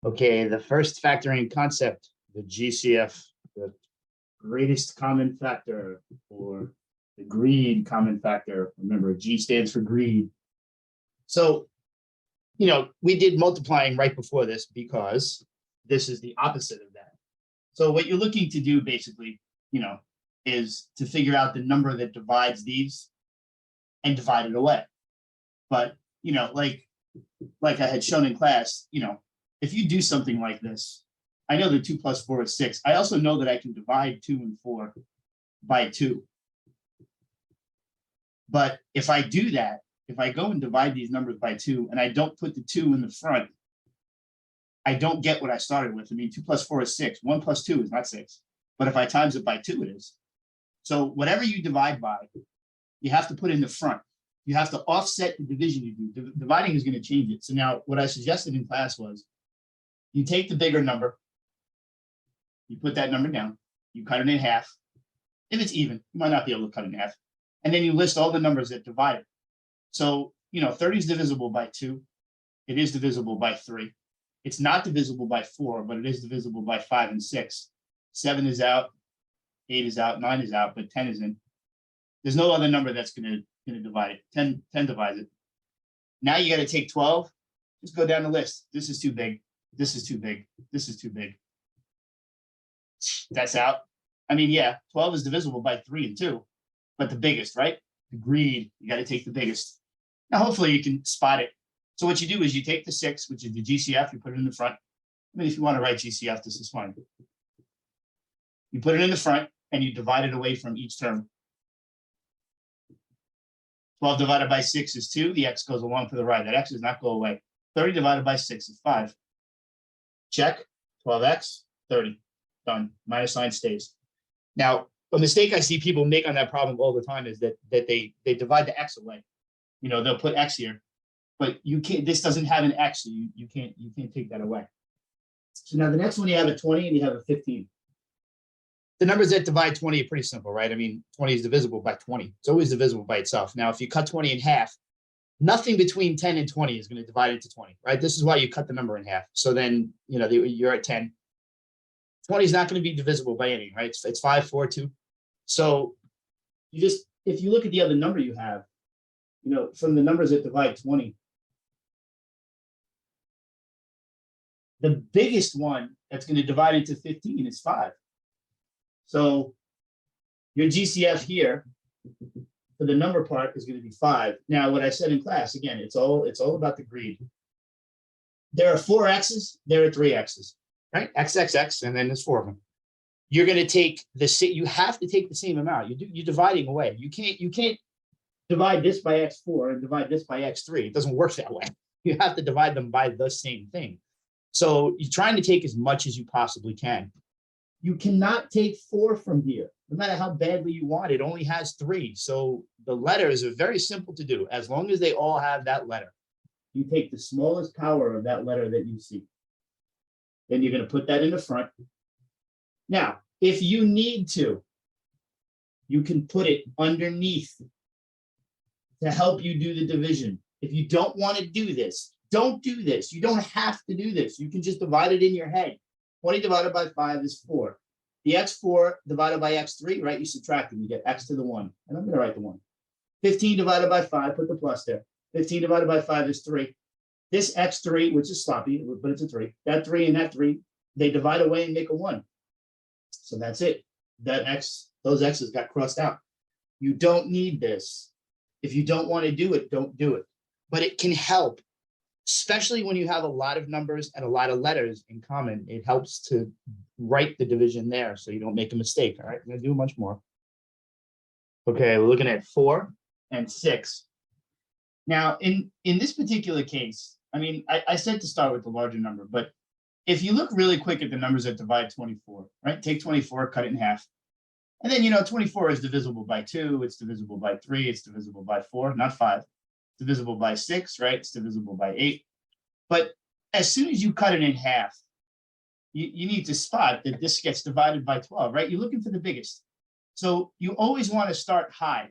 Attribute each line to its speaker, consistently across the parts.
Speaker 1: Okay, the first factoring concept, the GCF, the greatest common factor, or the greed common factor. Remember, G stands for greed. So, we did multiplying right before this because this is the opposite of that. So what you're looking to do basically, is to figure out the number that divides these and divide it away. But, like I had shown in class, if you do something like this, I know that 2 plus 4 is 6. I also know that I can divide 2 and 4 by 2. But if I do that, if I go and divide these numbers by 2 and I don't put the 2 in the front, I don't get what I started with. I mean, 2 plus 4 is 6. 1 plus 2 is not 6. But if I times it by 2, it is. So whatever you divide by, you have to put in the front. You have to offset the division you do. Dividing is going to change it. So now what I suggested in class was you take the bigger number, you put that number down, you cut it in half. If it's even, you might not be able to cut it in half. And then you list all the numbers that divide it. So, 30 is divisible by 2. It is divisible by 3. It's not divisible by 4, but it is divisible by 5 and 6. 7 is out, 8 is out, 9 is out, but 10 is in. There's no other number that's going to divide it. 10 divides it. Now you got to take 12. Just go down the list. This is too big. This is too big. This is too big. That's out. I mean, yeah, 12 is divisible by 3 and 2, but the biggest, right? The greed, you got to take the biggest. Now, hopefully you can spot it. So what you do is you take the 6, which is the GCF, you put it in the front. I mean, if you want to write GCF, this is fine. You put it in the front and you divide it away from each term. 12 divided by 6 is 2. The x goes along to the right. That x does not go away. 30 divided by 6 is 5. Check. 12x, 30. Done. Minus sign stays. Now, a mistake I see people make on that problem all the time is that they divide the x away. They'll put x here, but you can't. This doesn't have an x, so you can't take that away. So now the next one, you have a 20 and you have a 15. The numbers that divide 20 are pretty simple, right? I mean, 20 is divisible by 20. It's always divisible by itself. Now, if you cut 20 in half, nothing between 10 and 20 is going to divide into 20, right? This is why you cut the number in half. So then, you're at 10. 20 is not going to be divisible by anything, right? It's 5, 4, 2. So if you look at the other number you have, from the numbers that divide 20, the biggest one that's going to divide into 15 is 5. So your GCF here for the number part is going to be 5. Now, what I said in class, again, it's all about the greed. There are 4 x's, there are 3 x's, right? X, and then there's 4 of them. You're going to take you have to take the same amount. You're dividing away. You can't divide this by x4 and divide this by x3. It doesn't work that way. You have to divide them by the same thing. So you're trying to take as much as you possibly can. You cannot take 4 from here, no matter how badly you want. It only has 3. So the letters are very simple to do. As long as they all have that letter, you take the smallest power of that letter that you see. Then you're going to put that in the front. Now, if you need to, you can put it underneath to help you do the division. If you don't want to do this, don't do this. You don't have to do this. You can just divide it in your head. 20 divided by 5 is 4. The x4 divided by x3, right? You subtract them. You get x to the 1. And I'm going to write the 1. 15 divided by 5, put the plus there. 15 divided by 5 is 3. This x3, which is sloppy, but it's a 3. That 3 and that 3, they divide away and make a 1. So that's it. Those x's got crossed out. You don't need this. If you don't want to do it, don't do it. But it can help, especially when you have a lot of numbers and a lot of letters in common. It helps to write the division there so you don't make a mistake. All right, I'm going to do much more. Okay, we're looking at 4 and 6. Now, in this particular case, I mean, I said to start with the larger number, but if you look really quick at the numbers that divide 24, right? Take 24, cut it in half. And then, 24 is divisible by 2. It's divisible by 3. It's divisible by 4, not 5. It's divisible by 6, right? It's divisible by 8. But as soon as you cut it in half, you need to spot that this gets divided by 12, right? You're looking for the biggest. So you always want to start high.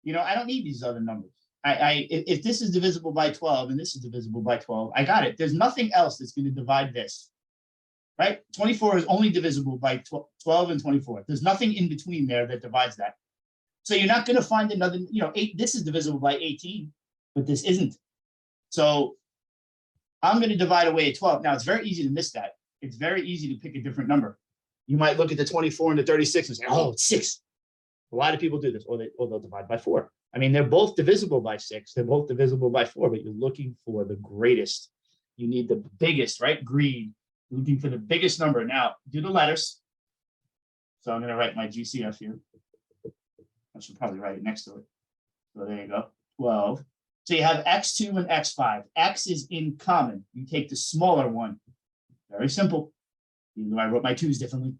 Speaker 1: I don't need these other numbers. If this is divisible by 12 and this is divisible by 12, I got it. There's nothing else that's going to divide this, right? 24 is only divisible by 12 and 24. There's nothing in between there that divides that. So you're not going to find another, 8, this is divisible by 18, but this isn't. So I'm going to divide away at 12. Now, it's very easy to miss that. It's very easy to pick a different number. You might look at the 24 and the 36 and say, oh, it's 6. A lot of people do this, or they'll divide by 4. I mean, they're both divisible by 6. They're both divisible by 4, but you're looking for the greatest. You need the biggest, right? Greed. You're looking for the biggest number. Now, do the letters. So I'm going to write my GCF here. I should probably write it next to it. So there you go, 12. So you have x2 and x5. X is in common. You take the smaller one. Very simple. Even though I wrote my 2's differently.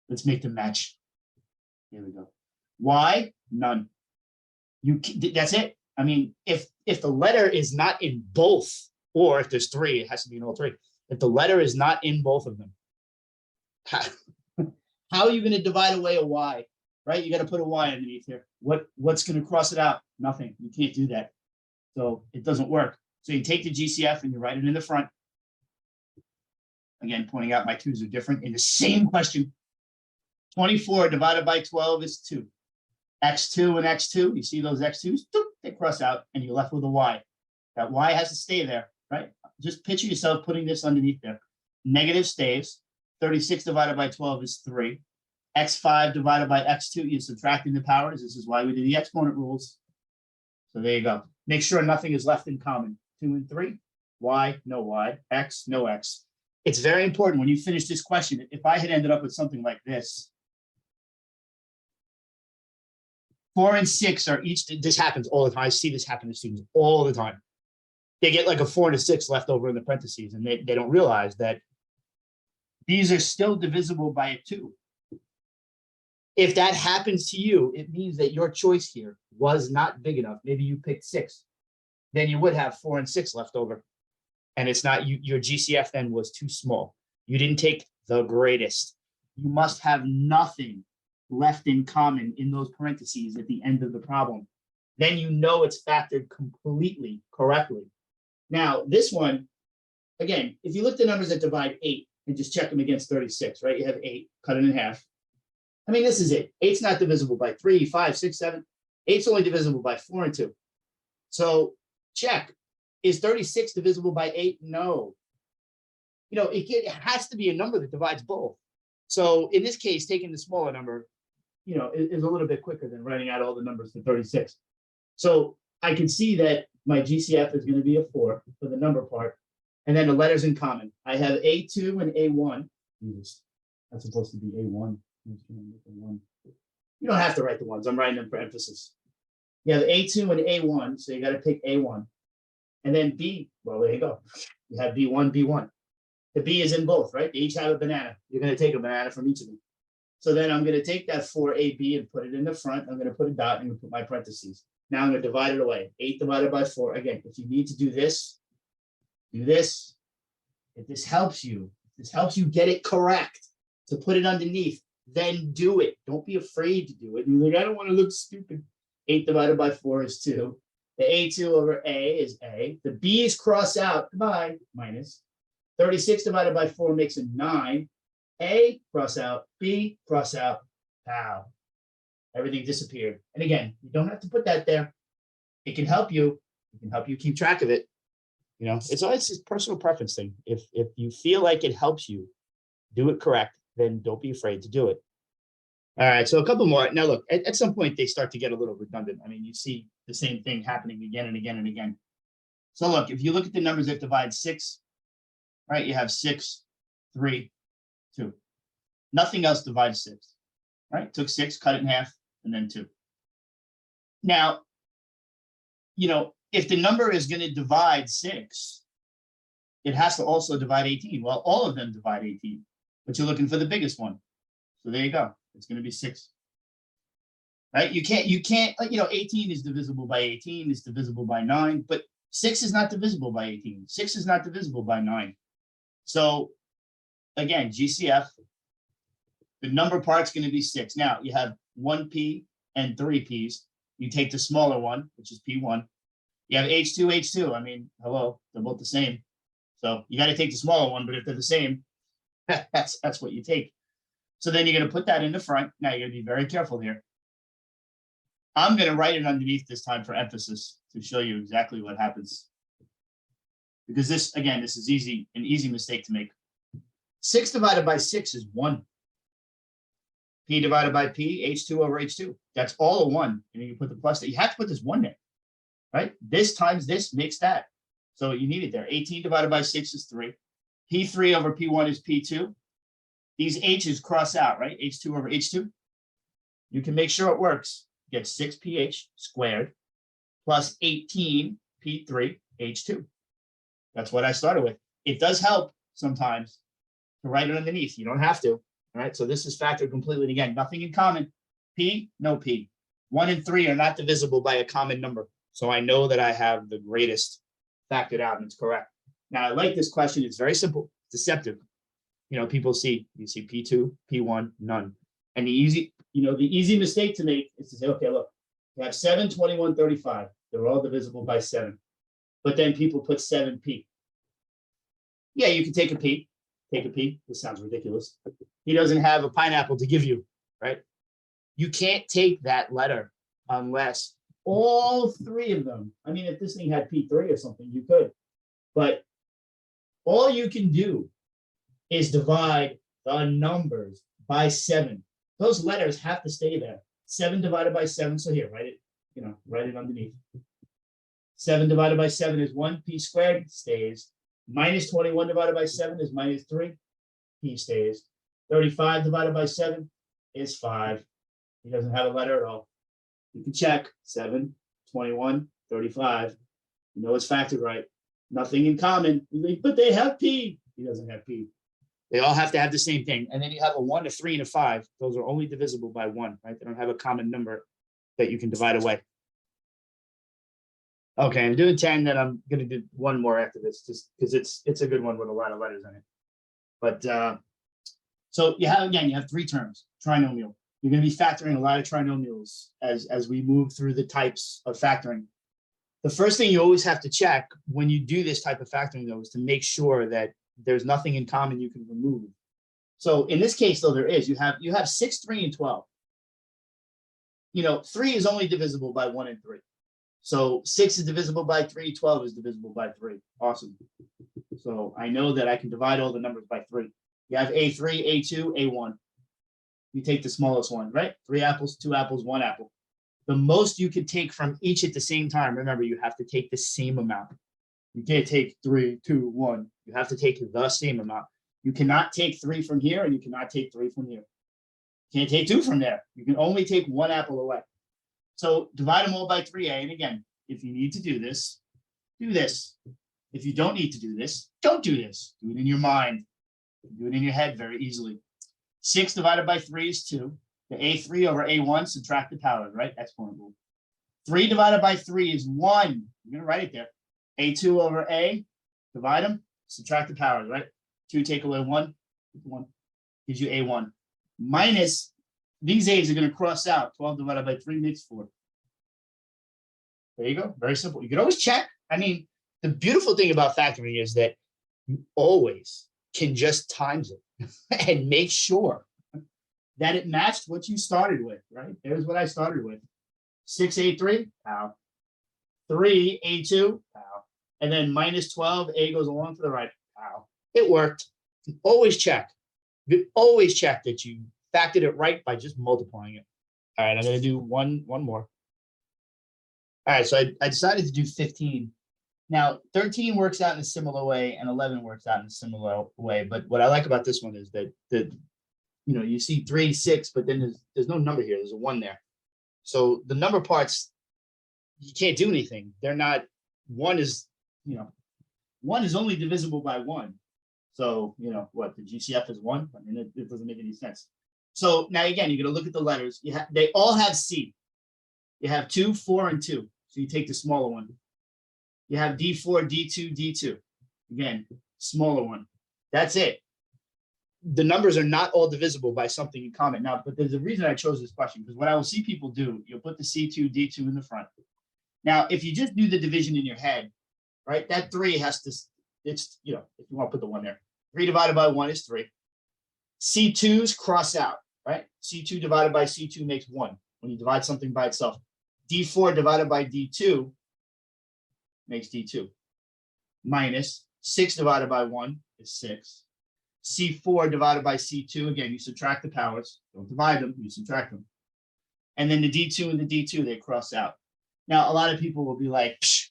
Speaker 1: Let's make them match. Here we go. Y, none. That's it. I mean, if the letter is not in both, or if there's 3, it has to be in all 3. If the letter is not in both of them, how are you going to divide away a Y? Right? You got to put a Y underneath here. What's going to cross it out? Nothing. You can't do that. So it doesn't work. So you take the GCF and you write it in the front. Again, pointing out my 2's are different in the same question. 24 divided by 12 is 2. X2 and X2, you see those X2s? They cross out and you're left with a Y. That Y has to stay there, right? Just picture yourself putting this underneath there. Negative stays. 36 divided by 12 is 3. X5 divided by X2, you're subtracting the powers. This is why we do the exponent rules. So there you go. Make sure nothing is left in common. 2 and 3, Y, no Y, X, no X. It's very important when you finish this question. If I had ended up with something like this, 4 and 6 are each, this happens all the time. I see this happen to students all the time. They get like a 4 and a 6 left over in the parentheses, and they don't realize that these are still divisible by a 2. If that happens to you, it means that your choice here was not big enough. Maybe you picked 6. Then you would have 4 and 6 left over. And it's not, your GCF then was too small. You didn't take the greatest. You must have nothing left in common in those parentheses at the end of the problem. Then you know it's factored completely correctly. Now, this one, again, if you look at the numbers that divide 8 and just check them against 36, right? You have 8, cut it in half. I mean, this is it. 8's not divisible by 3, 5, 6, 7. 8's only divisible by 4 and 2. So check. Is 36 divisible by 8? No. It has to be a number that divides both. So in this case, taking the smaller number, is a little bit quicker than writing out all the numbers for 36. So I can see that my GCF is going to be a 4 for the number part. And then the letters in common. I have A2 and A1. That's supposed to be A1. You don't have to write the ones. I'm writing them for emphasis. You have A2 and A1, so you got to pick A1. And then B, well, there you go. You have B1, B1. The B is in both, right? They each have a banana. You're going to take a banana from each of them. So then I'm going to take that 4AB and put it in the front. I'm going to put a dot and put my parentheses. Now I'm going to divide it away. 8 divided by 4. Again, if you need to do this, do this. If this helps you get it correct, to put it underneath, then do it. Don't be afraid to do it. You're like, I don't want to look stupid. 8 divided by 4 is 2. The A2 over A is A. The B's cross out. Goodbye. Minus. 36 divided by 4 makes a 9. A, cross out. B, cross out. Pow. Everything disappeared. And again, you don't have to put that there. It can help you. It can help you keep track of it. It's always a personal preference thing. If you feel like it helps you do it correct, then don't be afraid to do it. All right, so a couple more. Now, look, at some point, they start to get a little redundant. I mean, you see the same thing happening again and again and again. So look, if you look at the numbers that divide 6, right, you have 6, 3, 2. Nothing else divides 6, right? Took 6, cut it in half, and then 2. Now, if the number is going to divide 6, it has to also divide 18. Well, all of them divide 18, but you're looking for the biggest one. So there you go. It's going to be 6. Right? You can't, 18 is divisible by 18, it's divisible by 9, but 6 is not divisible by 18. 6 is not divisible by 9. So again, GCF, the number part's going to be 6. Now you have 1P and 3 P's. You take the smaller one, which is P1. You have H2, H2. I mean, hello, they're both the same. So you got to take the smaller one, but if they're the same, that's what you take. So then you're going to put that in the front. Now you're going to be very careful here. I'm going to write it underneath this time for emphasis to show you exactly what happens. Because this, again, this is easy, an easy mistake to make. 6 divided by 6 is 1. P divided by P, H2 over H2. That's all a 1. And then you put the plus there. You have to put this 1 there, right? This times this makes that. So you need it there. 18 divided by 6 is 3. P3 over P1 is P2. These H's cross out, right? H2 over H2. You can make sure it works. You get 6PH squared plus 18P3 H2. That's what I started with. It does help sometimes to write it underneath. You don't have to. All right, so this is factored completely. And again, nothing in common. P, no P. 1 and 3 are not divisible by a common number. So I know that I have the greatest factored out and it's correct. Now, I like this question. It's very simple, deceptive. You know, people see, you see P2, P1, none. And the easy mistake to make is to say, okay, look, we have 7, 21, 35. They're all divisible by 7. But then people put 7P. Yeah, you can take a P. Take a P. This sounds ridiculous. He doesn't have a pineapple to give you, right? You can't take that letter unless all 3 of them. I mean, if this thing had P3 or something, you could. But all you can do is divide the numbers by 7. Those letters have to stay there. 7 divided by 7. So here, write it, write it underneath. 7 divided by 7 is 1. P squared stays. Minus 21 divided by 7 is minus 3. P stays. 35 divided by 7 is 5. He doesn't have a letter at all. You can check 7, 21, 35. You know it's factored right. Nothing in common. But they have P. He doesn't have P. They all have to have the same thing. And then you have a 1, a 3, and a 5. Those are only divisible by 1, right? They don't have a common number that you can divide away. Okay, I'm doing 10, then I'm going to do one more after this, just because it's a good one with a lot of letters in it. But so you have 3 terms, trinomial. You're going to be factoring a lot of trinomials as we move through the types of factoring. The first thing you always have to check when you do this type of factoring, though, is to make sure that there's nothing in common you can remove. So in this case, though, there is. You have 6, 3, and 12. 3 is only divisible by 1 and 3. So 6 is divisible by 3, 12 is divisible by 3. Awesome. So I know that I can divide all the numbers by 3. You have A3, A2, A1. You take the smallest one, right? 3 apples, 2 apples, 1 apple. The most you could take from each at the same time, remember, you have to take the same amount. You can't take 3, 2, 1. You have to take the same amount. You cannot take 3 from here, and you cannot take 3 from here. You can't take 2 from there. You can only take 1 apple away. So divide them all by 3a. And again, if you need to do this, do this. If you don't need to do this, don't do this. Do it in your mind. Do it in your head very easily. 6 divided by 3 is 2. The A3 over A1, subtract the powers, right? Exponent rule. 3 divided by 3 is 1. You're going to write it there. A2 over A, divide them, subtract the powers, right? 2 take away 1, 1 gives you A1. Minus, these A's are going to cross out. 12 divided by 3 makes 4. There you go. Very simple. You can always check. I mean, the beautiful thing about factoring is that you always can just times it and make sure that it matched what you started with, right? There's what I started with. 6A3, pow. 3A2, pow. And then minus 12, A goes along to the right, pow. It worked. You can always check. You can always check that you factored it right by just multiplying it. All right, I'm going to do one more. All right, so I decided to do 15. Now, 13 works out in a similar way, and 11 works out in a similar way. But what I like about this one is that you see 3, 6, but then there's no number here. There's a 1 there. So the number parts, you can't do anything. They're not. 1 is, 1 is only divisible by 1. So what, the GCF is 1? I mean, it doesn't make any sense. So now again, you're going to look at the letters. They all have C. You have 2, 4, and 2. So you take the smaller one. You have D4, D2, D2. Again, smaller one. That's it. the numbers are not all divisible by something in common. Now, but there's a reason I chose this question, because what I will see people do, you'll put the C2, D2 in the front. Now, if you just do the division in your head, right, that 3 has to, it's, you know, if you want to put the 1 there, 3 divided by 1 is 3. C2s cross out, right? C2 divided by C2 makes 1 when you divide something by itself. D4 divided by D2 makes D2. Minus 6 divided by 1 is 6. C4 divided by C2, again, you subtract the powers. Don't divide them, you subtract them. And then the D2 and the D2, they cross out. Now, a lot of people will be like, psh,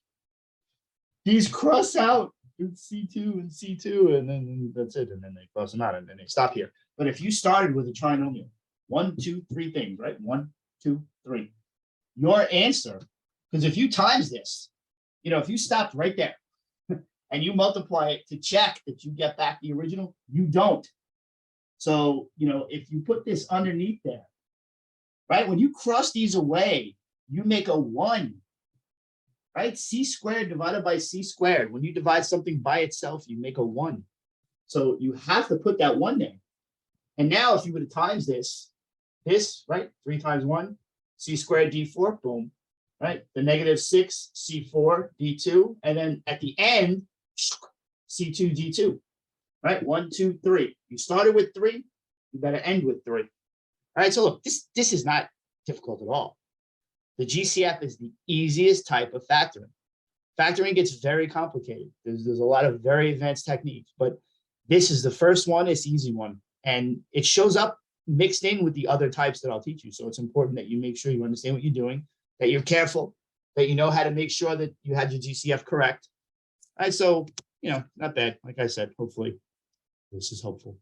Speaker 1: these cross out. It's C2 and C2, and then that's it. And then they cross them out, and then they stop here. But if you started with a trinomial, 1, 2, 3 things, right? 1, 2, 3. Your answer, because if you times this, you know, if you stopped right there and you multiply it to check that you get back the original, you don't. So, you know, if you put this underneath there, right? When you cross these away, you make a 1. Right? C squared divided by C squared. When you divide something by itself, you make a 1. So you have to put that 1 there. And now if you were to times this, right? 3 times 1, C squared D4, boom, right? The negative 6, C4, D2. And then at the end, C2, D2, right? 1, 2, 3. You started with 3, you better end with 3. All right, so look, this is not difficult at all. The GCF is the easiest type of factoring. Factoring gets very complicated. There's a lot of very advanced techniques, but this is the first one, it's the easy one. And it shows up mixed in with the other types that I'll teach you. So it's important that you make sure you understand what you're doing, that you're careful, that you know how to make sure that you had your GCF correct. All right, so, you know, not bad. Like I said, hopefully this is helpful.